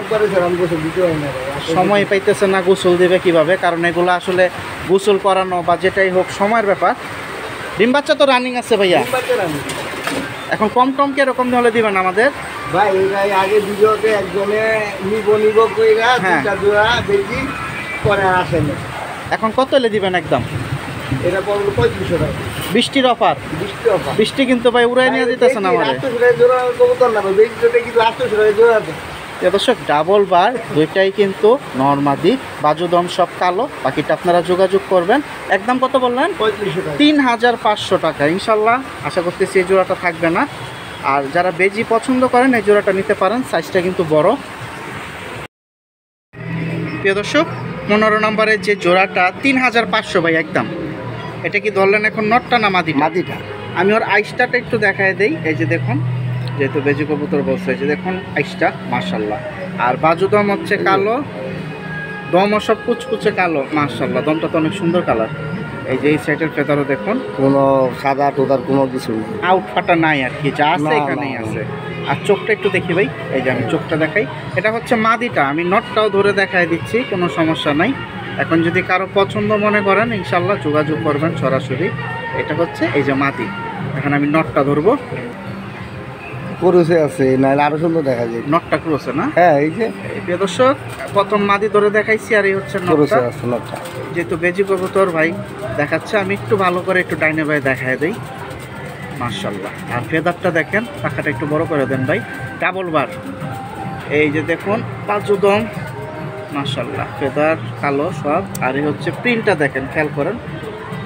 S1: সময় পাইতেছেন না। গোসল দিবে কিভাবে? কারণ এগুলো আসলে গোসল করানো বা যেটাই হোক সময়ের ব্যাপার। ডিম বাচ্চা তো রানিং আছে ভাইয়া। এখন কম টম কি এরকম হলে দিবেন আমাদের?
S2: ভাই ভাই আগে ভিডিওতে একজনে নিব কইরা দুটা জোড়া দেখি পরে আসেন।
S1: এখন কত হলে দিবেন একদম?
S2: এটা পড়লো 3500 টাকা।
S1: বৃষ্টির অফার?
S2: অফার।
S1: বৃষ্টি কিন্তু ভাই উড়াই নিয়ে দিতেছেন আমাদের।
S2: 800 টাকা জোড়া কবুতর না ভাই, বেশিটা কিন্তু 800 টাকা জোড়া আছে।
S1: দর্শক, ডাবল বার দুইটাই কিন্তু নরমাদি, বাজুদম সব কালো। বাকিটা আপনারা যোগাযোগ করবেন। একদম কত বললেন?
S2: 3500 টাকা।
S1: 3500 টাকা। ইনশাল্লাহ আশা করতেছি এই জোড়াটা থাকবে না। আর যারা বেজি পছন্দ করেন এই জোড়াটা নিতে পারেন, সাইজটা কিন্তু বড়। প্রিয় দর্শক, 15 নম্বরের যে জোড়াটা 3500 ভাই একদম। এটা কি ধরলেন এখন নটটা না মাদি?
S2: মাদিটা।
S1: আমি ওর আইসটাটা একটু দেখায় দেই। এই যে দেখুন, যেহেতু বেজি কবুতর বলছে, এই যে দেখুন আইসটা মাশাল্লাহ। আর বাজু দম হচ্ছে কালো, দমও সব কুচকুচে কালো মাশাল্লাহ। দমটা তো অনেক সুন্দর কালার। এই যে এই সাইডের ফেদারও দেখুন,
S2: কোনো সাদা টোদার কোনো কিছু নেই,
S1: আউট ফাটা নাই আর কি, যা আছে এখানেই আছে। আর চোখটা একটু দেখি ভাই, এই যে আমি চোখটা দেখাই। এটা হচ্ছে মাদিটা, আমি নটটাও ধরে দেখাই দিচ্ছি, কোনো সমস্যা নাই। এখন যদি কারো পছন্দ মনে করেন ইনশাল্লাহ যোগাযোগ করবেন সরাসরি। এটা হচ্ছে এই যে মাদি। এখন আমি নটটা ধরবো।
S2: ক্রসে আছে, নাহলে আরো সুন্দর দেখা যায়।
S1: নটটা ক্রসে না?
S2: হ্যাঁ, এই যে
S1: প্রিয় দর্শক, প্রথম মাদি ধরে দেখাইছি, আর এই হচ্ছে নটটা।
S2: নটটা
S1: যেহেতু বেজি কবুতর ভাই দেখাচ্ছে, আমি একটু ভালো করে একটু ডাইনে ভাই দেখায় দেই। মাশাল্লাহ। আর ফেদারটা দেখেন, পাখাটা একটু বড় করে দেন ভাই। ডাবল বার, এই যে দেখুন বাজুদম মাশাল্লাহ, ফেদার কালো সব। আর এই হচ্ছে প্রিন্টটা দেখেন, খেয়াল করেন।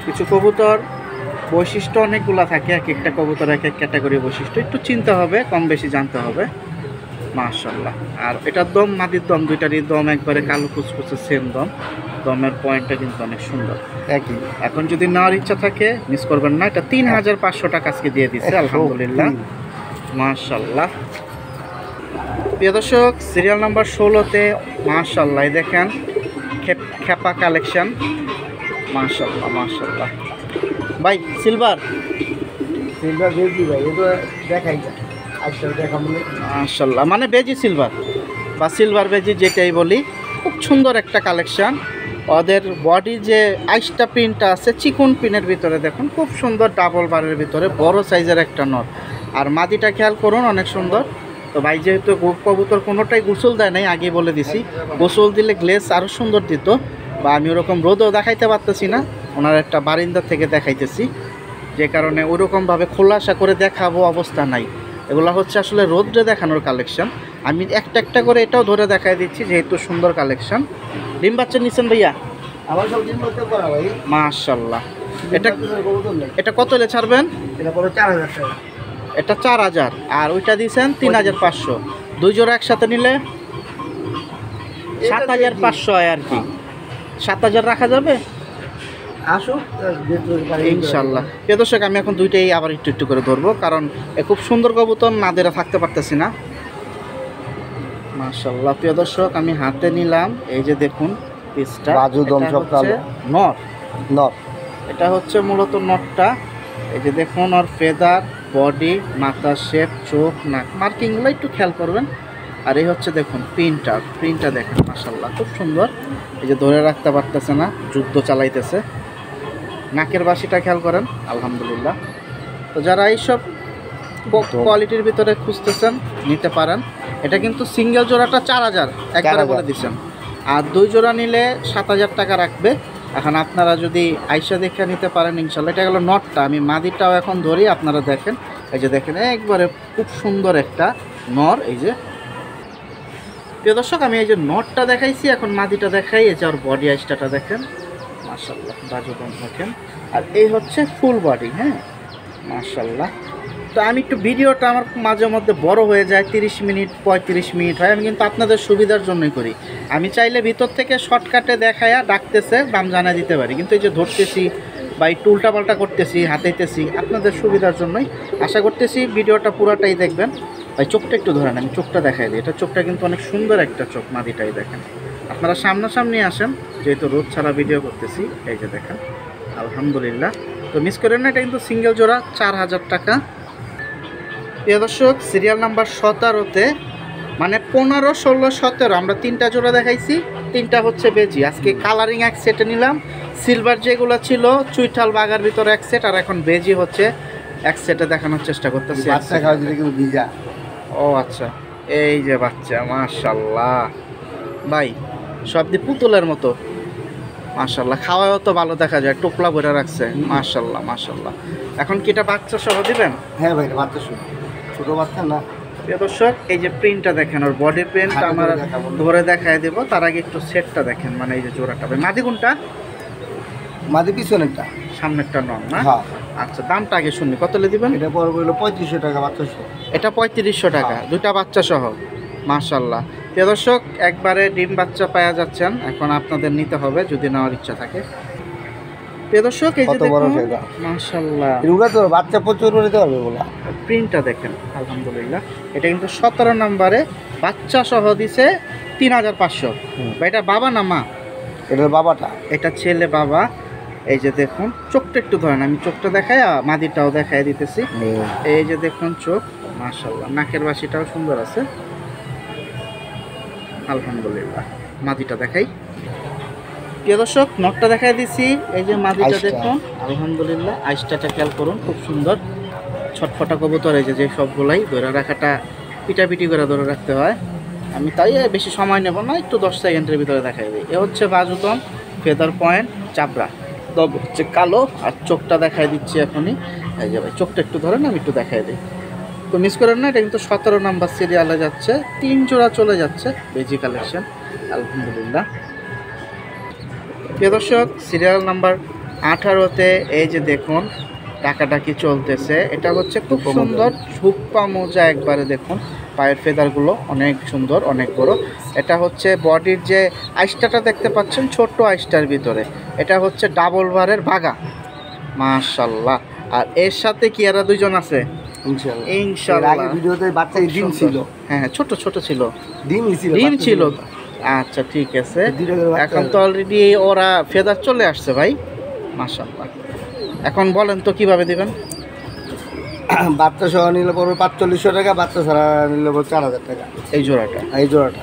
S1: কিছু কবুতর বৈশিষ্ট্য অনেকগুলো থাকে, এক একটা কবুতর এক এক ক্যাটাগরি বৈশিষ্ট্য একটু চিনতে হবে, কম বেশি জানতে হবে। মাশাল্লাহ। আর এটার দম, মাদির দম, দুইটারই দম একবারে কালো কুচকুচে সেম দম। দমের পয়েন্টটা কিন্তু অনেক সুন্দর
S2: একই।
S1: এখন যদি নেওয়ার ইচ্ছা থাকে মিস করবেন না। এটা 3500 টাকা আজকে দিয়ে দিচ্ছে আলহামদুলিল্লাহ মাশাল্লাহ। প্রিয় দর্শক, সিরিয়াল নাম্বার 16-তে মাশাল্লাহ দেখেন খেপা কালেকশন মাশাল্লাহ মাশাল্লাহ। ভাই সিলভার
S2: বেজি ভাই, এটা দেখাই যায়। আচ্ছা দেখাবো
S1: মাশাল্লাহ, মানে বেজি সিলভার বা সিলভার বেজি যেটাই বলি, খুব সুন্দর একটা কালেকশন। ওদের বডি যে আইসটা প্রিন্টটা আছে চিকন পিনের ভিতরে দেখুন, খুব সুন্দর ডাবল বারের ভিতরে বড় সাইজের একটা নর। আর মাদিটা খেয়াল করুন, অনেক সুন্দর। তো ভাই যেহেতু কবুতর কোনোটাই গোসল দেয় নাই, আগে বলে দিছি, গোসল দিলে গ্লেস আরও সুন্দর দিত। বা আমি ওরকম রোদও দেখাইতে পারতেছি না, ওনার একটা বারিন্দা থেকে দেখাইতেছি, যে কারণে ওরকমভাবে খোলাসা করে দেখাবো অবস্থা নাই। এগুলো হচ্ছে আসলে রোদ্রে দেখানোর কালেকশন। আমি একটা একটা করে এটাও ধরে দেখাই দিচ্ছি, যেহেতু সুন্দর কালেকশন। ডিম বাচ্চা নিচ্ছেন ভাইয়া?
S2: আমার সব দিন মধ্যে করা ভাই।
S1: মাশাল্লাহ। এটা
S2: কবুতর নেই।
S1: এটা কত হলে ছাড়বেন?
S2: এটা পড়ে 4000 টাকা।
S1: এটা 4000, আর ওইটা দিয়েছেন 3500। দুই জোড়া একসাথে নিলে 7500 হয় আর কি। 7000 রাখা যাবে
S2: আসুক
S1: ইনশাল্লাহ। প্রিয় দর্শক, আমি এখন দুইটাই আবার একটু একটু করে ধরবো, কারণ এ খুব সুন্দর কবুতর, না ধরে থাকতে পারতেছি না। মাশাল্লাহ। প্রিয় দর্শক, আমি হাতে নিলাম, এই যে দেখুন পিসটা,
S2: বাজুদম
S1: এটা
S2: সব
S1: হচ্ছে
S2: কালো।
S1: নর।
S2: নর।
S1: এটা হচ্ছে মূলত নটটা। এই যে দেখুন ওর ফেদার, বডি, মাথা শেপ, চোখ, নাক, মার্কিংগুলো একটু খেয়াল করবেন। আর এই হচ্ছে দেখুন প্রিন্টটা দেখেন, মাশাল্লাহ খুব সুন্দর। এই যে ধরে রাখতে পারতেছে না, যুদ্ধ চালাইতেছে। নাকের বাসিটা খেয়াল করেন, আলহামদুলিল্লাহ। তো যারা এইসব কোয়ালিটির ভিতরে খুঁজতেছেন নিতে পারেন। এটা কিন্তু সিঙ্গেল জোড়াটা 4000 একবারে বলে দিচ্ছেন, আর দুই জোড়া নিলে 7000 টাকা রাখবে। এখন আপনারা যদি আইসা দেখে নিতে পারেন ইনশাল্লাহ। এটা গেলো নটটা, আমি মাদিটাও এখন ধরি, আপনারা দেখেন। এই যে দেখেন একবারে খুব সুন্দর একটা নর। এই যে প্রিয় দর্শক, আমি এই যে নটটা দেখাইছি, এখন মাদিটা দেখাই। এই যে ওর বডি আইসটা দেখেন, মাশাল্লাহ বাজুবন দেখেন। আর এই হচ্ছে ফুল বডি। হ্যাঁ মাশাল্লাহ। তো আমি একটু ভিডিওটা আমার মাঝে মধ্যে বড় হয়ে যায়, 30 মিনিট 35 মিনিট হয়। আমি কিন্তু আপনাদের সুবিধার জন্যই করি। আমি চাইলে ভিতর থেকে শর্টকাটে দেখায়া ডাকতেছে দাম জানা দিতে পারি, কিন্তু এই যে ধরতেছি বা একটু উল্টাপাল্টা করতেছি, হাতাইতেছি, আপনাদের সুবিধার জন্যই। আশা করতেছি ভিডিওটা পুরাটাই দেখবেন। ভাই চোখটা একটু ধরেন, আমি চোখটা দেখাই দিই। এটা চোখটা কিন্তু অনেক সুন্দর একটা চোখ, মাদিটাই দেখেন। আপনারা সামনাসামনি আসেন, যেহেতু রোদ ছাড়া ভিডিও করতেছি। এই যে দেখেন, আলহামদুলিল্লাহ। তো মিস করেন না, এটা কিন্তু সিঙ্গেল জোড়া 4000 টাকা। প্রিয় দর্শক, সিরিয়াল নাম্বার 17-তে, মানে 15, 16, 17 আমরা 3টা জোড়া দেখাইছি। 3টা হচ্ছে বেজি। আজকে কালারিং এক সেটে নিলাম, সিলভার যেগুলো ছিল চুইঠাল বাগার ভিতরে এক সেট, আর এখন বেজি হচ্ছে এক সেটে দেখানোর চেষ্টা করতেছি।
S2: বাচ্চা খাওয়া যদি কিন্তু ভিজা।
S1: ও আচ্ছা, এই যে বাচ্চা, মাশাল্লাহ ভাই, সব দিয়ে পুতুলের মতো, মাশাল্লাহ। খাওয়াও তো ভালো দেখা যায়, টোপলা ভরে রাখছে, মাশাল্লাহ মাশাল্লাহ। এখন কি এটা বাচ্চা সহ দিবেন?
S2: হ্যাঁ ভাই, বাচ্চা শুরু, ছোট বাচ্চা না।
S1: প্রিয় দর্শক, এই যে প্রিন্টটা দেখেন, ওর বডি প্রিন্ট আমরা ধরে দেখায় দেবো। তার আগে একটু সেটটা দেখেন, মানে এই যে জোড়াটা। ভাই মাদি কোনটা?
S2: মাদি পিছনেরটা,
S1: সামনেরটা নন না?
S2: হ্যাঁ।
S1: আচ্ছা, দামটা আগে শুনি, কত লে দিবেন?
S2: এটা পড়বে হলো 3500 টাকা বাচ্চা সহ।
S1: এটা 3500 টাকা, দুইটা বাচ্চা সহ, মাশাল্লাহ। প্রিয় দর্শক, একবারে ডিম বাচ্চা পাওয়া যাচ্ছেন। এখন আপনাদের নিতে হবে যদি নেওয়ার ইচ্ছা থাকে। প্রিয় দর্শক, এই যে
S2: কত বড়
S1: দেখুন,
S2: ফেদা।
S1: মাশাল্লাহ,
S2: এগুলা তো বাচ্চা প্রচুর নিতে পারবে বলা।
S1: প্রিন্টটা দেখেন, আলহামদুলিল্লাহ। এটা কিন্তু 17 নম্বরে বাচ্চা সহ দিছে 3500। বা এটা বাবা না মা?
S2: এটার বাবাটা।
S1: এটা ছেলে বাবা। এই যে দেখুন, চোখটা একটু ধরেন, আমি চোখটা দেখাই, মাদিটাও দেখাই দিতেছি। এই যে দেখুন চোখ, মাশাল্লাহ। নাকের বাসিটাও সুন্দর আছে, আলহামদুলিল্লাহ। মাদিটা দেখাই। প্রিয় দর্শক, নখটা দেখাই দিছি। এই যে মাদিটা
S2: আইসটা।
S1: দেখুন, আলহামদুলিল্লাহ। আইসটাটা খেয়াল করুন, খুব সুন্দর ছটফটা কবুতর। এই যে সবগুলাই ধরে রাখাটা পিটাপিটি করে ধরে রাখতে হয়। আমি তাই বেশি সময় নেব না, একটু 10 সেকেন্ডের ভিতরে দেখাই দিই। এ হচ্ছে বাজুতম, ফেদার পয়েন্ট, চাবড়া, তবে হচ্ছে কালো। আর চোখটা দেখাই দিচ্ছি এখনই। এই যে ভাই চোখটা একটু ধরেন, আমি একটু দেখাই দিই। তো মিস করেন না, এটা কিন্তু 17 নম্বর সিরিয়ালে যাচ্ছে। 3 জোড়া চলে যাচ্ছে বেজি কালেকশন, আলহামদুলিল্লাহ। প্রিয় দর্শক, সিরিয়াল নাম্বার 18-তে এই যে দেখুন ডাকাডাকি চলতেছে। এটা হচ্ছে খুব সুন্দর ঝুপ্পা মোজা, একবারে দেখুন পায়ের ফেদারগুলো অনেক সুন্দর, অনেক বড়। এটা হচ্ছে বডির যে আইসটাটা দেখতে পাচ্ছেন, ছোট্ট আইসটার ভিতরে, এটা হচ্ছে ডাবল বারের বাগা, মাশাল্লাহ। আর এর সাথে কি এরা দুইজন আছে
S2: ইনশাআল্লাহ।
S1: ইনশাআল্লাহ।
S2: আগে ভিডিওতে বাচ্চা ডিম ছিল।
S1: হ্যাঁ হ্যাঁ, ছোট ছোট ছিল,
S2: ডিমই ছিল,
S1: ডিম
S2: বাচ্চা
S1: ছিল।
S2: না।
S1: আচ্ছা ঠিক আছে,
S2: দুইটা করে বাচ্চা
S1: এখন তো অলরেডি ওরা ফেদার চলে আসছে ভাই, মাশাআল্লাহ। এখন বলেন তো কিভাবে দিবেন?
S2: বাচ্চা সহ নিলে পড়বে 4500 টাকা, বাচ্চা ছাড়া নিলে পড়বে 4000 টাকা
S1: এই জোড়াটা,
S2: এই জোড়াটা।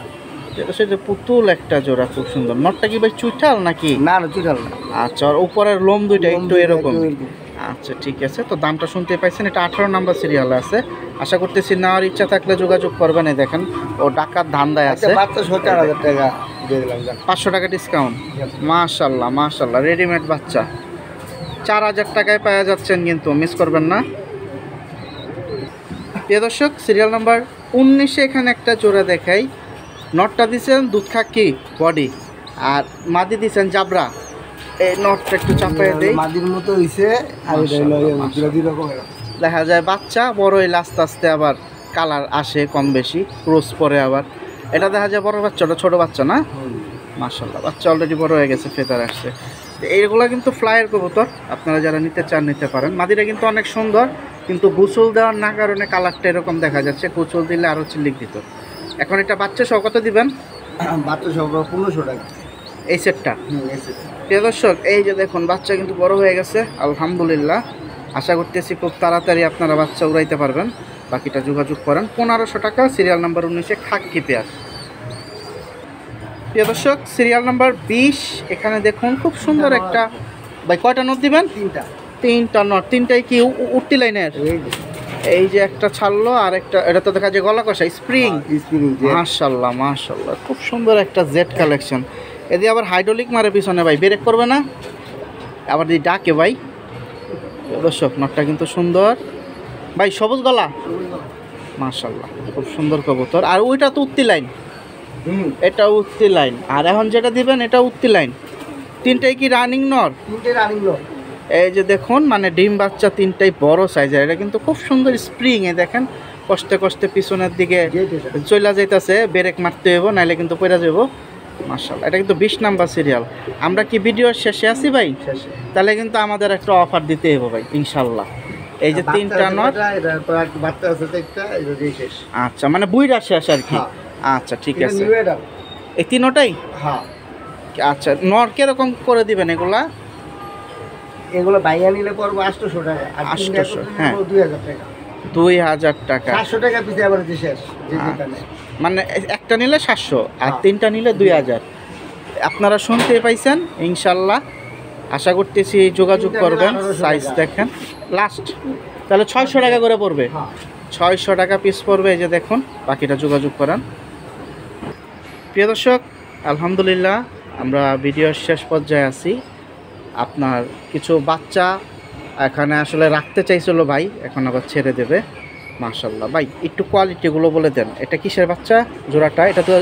S1: যেটা সেটা পুতুল একটা জোড়া, খুব সুন্দর। নটটা কি ভাই চুইঠাল নাকি?
S2: না না, চুটাল না।
S1: আচ্ছা, আর উপরের লোম দুইটা
S2: লোম
S1: একটু
S2: দুইটা
S1: এরকম।
S2: একটু এরকম।
S1: আচ্ছা ঠিক আছে, তো দামটা শুনতে পাইছেন। এটা 18 নম্বর সিরিয়ালে আছে। আশা করতেছি নেওয়ার ইচ্ছা থাকলে যোগাযোগ করবেন। এই দেখেন, ও ডাকাত ধান্দায়
S2: আচ্ছা,
S1: আছে।
S2: বাচ্চা সহ 4000 টাকা। দিয়ে দিলাম যান।
S1: 500 টাকা ডিসকাউন্ট। মাশাল্লাহ মাশাল্লাহ, রেডিমেড বাচ্চা 4000 টাকায় পাওয়া যাচ্ছেন, কিন্তু মিস করবেন না। প্রিয় দর্শক, সিরিয়াল নাম্বার 19-এ এখানে একটা জোড়া দেখাই। নটটা দিচ্ছেন দুধ খাকি বডি, আর মাদি দিচ্ছেন জাবরা। এই নটটা একটু চাপাই দেই,
S2: মাদির মতো হইছে আর এটা হলো দুই রকমের।
S1: দেখা যায় বাচ্চা বড় হইলে আস্তে আস্তে আবার কালার আসে কম বেশি, ক্রস পরে আবার। এটা দেখা যায় বড় বাচ্চা, ওটা ছোট বাচ্চা না? মাশাল্লাহ, বাচ্চা অলরেডি বড় হয়ে গেছে, ফেদার আসছে। তো এইগুলো কিন্তু ফ্লাইয়ের কবুতর, আপনারা যারা নিতে চান নিতে পারেন। মাদিটা কিন্তু অনেক সুন্দর, কিন্তু গোসল দেওয়ার না কারণে কালারটা এরকম দেখা যাচ্ছে, গোসল দিলে আরও চিল্লিক দিত। এখন এটা বাচ্চা সহ কত দিবেন?
S2: বাচ্চা সব 1500 টাকা
S1: এই সেটটা।
S2: এই সেট।
S1: প্রিয় দর্শক, এই যে দেখুন বাচ্চা কিন্তু বড় হয়ে গেছে আলহামদুলিল্লাহ। আশা করতেছি খুব তাড়াতাড়ি আপনারা বাচ্চা উড়াইতে পারবেন। বাকিটা যোগাযোগ করেন। 1500 টাকা, সিরিয়াল নাম্বার 19-এ খাকি পেয়ার। প্রিয় দর্শক, সিরিয়াল নাম্বার 20, এখানে দেখুন খুব সুন্দর একটা। ভাই কয়টা নোট দিবেন? তিনটা নোট। তিনটাই কি উঠতি লাইনের? এই যে একটা ছাড়লো, আর একটা এটা তো দেখা যায় গলা কষা স্প্রিং। মাশাল্লাহ মাশাল্লাহ, খুব সুন্দর একটা জেড কালেকশন। এদি আবার হাইড্রোলিক মারে পিছনে, ভাই ব্রেক করবে না, আবার যদি ডাকে ভাই। দর্শক, নটটা কিন্তু সুন্দর ভাই, সবুজ গলা, মাশাল্লাহ খুব সুন্দর কবুতর। আর ওইটা তো উত্তি লাইন, এটা উত্তি লাইন। আর এখন যেটা দিবেন এটা উত্তি লাইন। তিনটাই কি রানিং নর? এই যে দেখুন, মানে ডিম বাচ্চা তিনটাই বড় সাইজের। এটা কিন্তু খুব সুন্দর স্প্রিং। এ দেখেন কষ্টে কষ্টে পিছনের দিকে চলে যাইতেছে, ব্রেক মারতে হইব, নাইলে কিন্তু পড়ে যাব। মাশাআল্লাহ, এটা কিন্তু 20 নাম্বার সিরিয়াল। আমরা কি ভিডিওর শেষে আছি ভাই? তাহলে কিন্তু আমাদের একটা অফার দিতে হইব ভাই ইনশাল্লাহ। এই যে তিনটা নর, আচ্ছা মানে বুইরা শেষ আর কি। আচ্ছা ঠিক আছে, এই তিনটাই। আচ্ছা, নর কিরকম করে দিবেন এগুলা?
S2: এগুলো বাইয়া নিলে পড়বো 800 টাকা, আর
S1: 800, হ্যাঁ
S2: 2000 টাকা।
S1: 2000 টাকা,
S2: 700 টাকা পিছে আবার শেষ।
S1: মানে একটা নিলে 700 আর তিনটা নিলে 2000। আপনারা শুনতে পাইছেন ইনশাল্লাহ। আশা করতেছি যোগাযোগ করবেন। সাইজ দেখেন লাস্ট, তাহলে 600 টাকা করে পড়বে। 600 টাকা পিস পড়বে। এই যে দেখুন, বাকিটা যোগাযোগ করেন। প্রিয় দর্শক, আলহামদুলিল্লাহ আমরা ভিডিওর শেষ পর্যায়ে আছি। আপনার কিছু বাচ্চা এখানে আসলে রাখতে চাইছিল ভাই, এখন আবার ছেড়ে দেবে। মাশাল্লাহ ভাই, একটু কোয়ালিটিগুলো বলে দেন। এটা কিসের বাচ্চা জোড়াটা? এটা তো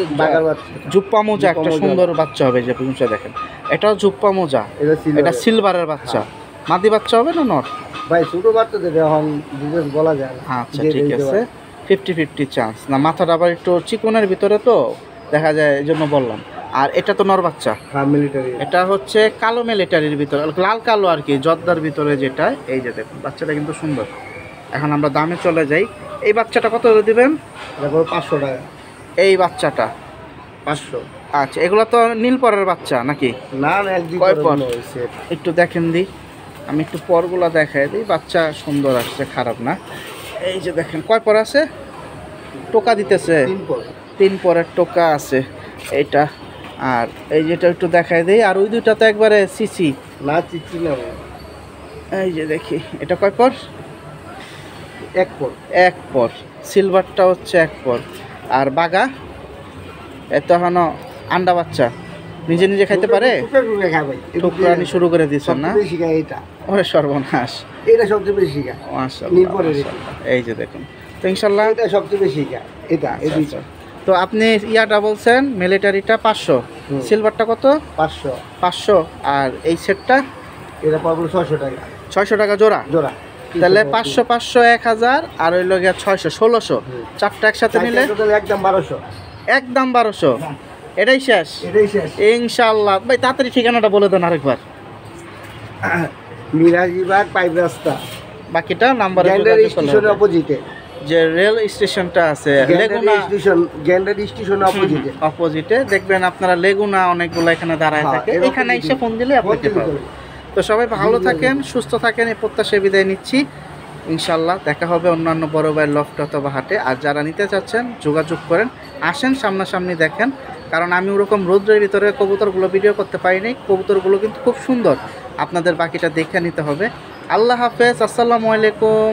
S1: জুপ্পা মোজা, একটা সুন্দর বাচ্চা হবে। যে মোজা দেখেন, এটাও জুপ্পা মোজা, এটা সিলভারের বাচ্চা। মাদি বাচ্চা হবে না নর?
S2: ভাই ছোট বাচ্চা দেবে, এখন ডিটেইলস বলা যায় না।
S1: আচ্ছা ঠিক আছে, 50-50 চান্স না। মাথাটা আবার একটু চিকনের ভিতরে তো দেখা যায়, এই জন্য বললাম। আর এটা তো নর বাচ্চা, এটা হচ্ছে কালো মিলিটারির ভিতরে, লাল কালো আর কি, জর্দার ভিতরে যেটা। এই যে দেখুন বাচ্চাটা কিন্তু সুন্দর। এখন আমরা দামে চলে যাই। এই বাচ্চাটা কত দিবেন?
S2: 500 টাকা।
S1: এই বাচ্চাটা
S2: 500।
S1: আচ্ছা, এগুলো তো নীলপরের বাচ্চা নাকি?
S2: না,
S1: কয় পর একটু দেখেন দিই, আমি একটু পরগুলো দেখাই দিই। বাচ্চা সুন্দর আসছে, খারাপ না। এই যে দেখেন কয় পর আছে, টোকা দিতেছে 3 পরের টোকা আছে এইটা। আর এই যেটা একটু দেখাই দিই। আর ওই দুইটা তো একবারে সিসি
S2: না, চিচি না।
S1: এই যে দেখি, এটা কয় পর?
S2: 1 পর।
S1: 1 পর। সিলভারটা হচ্ছে 1 পর। আর বাগা এত এখনো আন্ডা বাচ্চা, নিজে নিজে খাইতে পারে? টুকরানি শুরু করে দিচ্ছেন না? ওরে সর্বনাশ,
S2: এটা সবচেয়ে বেশি খায়।
S1: মাশাআল্লাহ, এই যে দেখুন। তো ইনশাআল্লাহ
S2: এটা সবচেয়ে বেশি খায়। এটা এই দুইটা।
S1: তো আপনি ইয়াটা বলছেন মিলিটারিটা 500, সিলভারটা কত? 500। আর এই সেটটা
S2: এটা পড়বে 600 টাকা।
S1: 600 টাকা জোড়া। তাহলে 500 500 1000 আর ওই লগে 600 1600, চারটা একসাথে নিলে
S2: একদম 1200।
S1: একদম 1200। এটাই শেষ ইনশাআল্লাহ। ভাই তাড়াতাড়ি ঠিকানাটা বলে দেন আরেকবার।
S2: মিরাজিবাগ পাইপ রাস্তা,
S1: বাকিটা নাম্বারে
S2: স্টেশনের অপোজিটে
S1: যে রেল স্টেশনটা আছে, লেগুনা
S2: স্টেশন, গ্যান্ডারি স্টেশনের
S1: অপোজিটে দেখবেন আপনারা লেগুনা অনেকগুলো এখানে দাঁড়ায় থাকে। এখানে এসে ফোন দিলে আপনাকে পাবেন। তো সবাই ভালো থাকেন, সুস্থ থাকেন, এই প্রত্যাশায় বিদায় নিচ্ছি। ইনশাল্লাহ দেখা হবে অন্যান্য বড় ভাইয়ের লফট অথবা হাটে। আর যারা নিতে চাচ্ছেন যোগাযোগ করেন, আসেন সামনাসামনি দেখেন। কারণ আমি ওরকম রোদ্রের ভিতরে কবুতরগুলো ভিডিও করতে পারিনি। কবুতরগুলো কিন্তু খুব সুন্দর, আপনাদের বাকিটা দেখে নিতে হবে। আল্লাহ হাফেজ, আসসালামু আলাইকুম।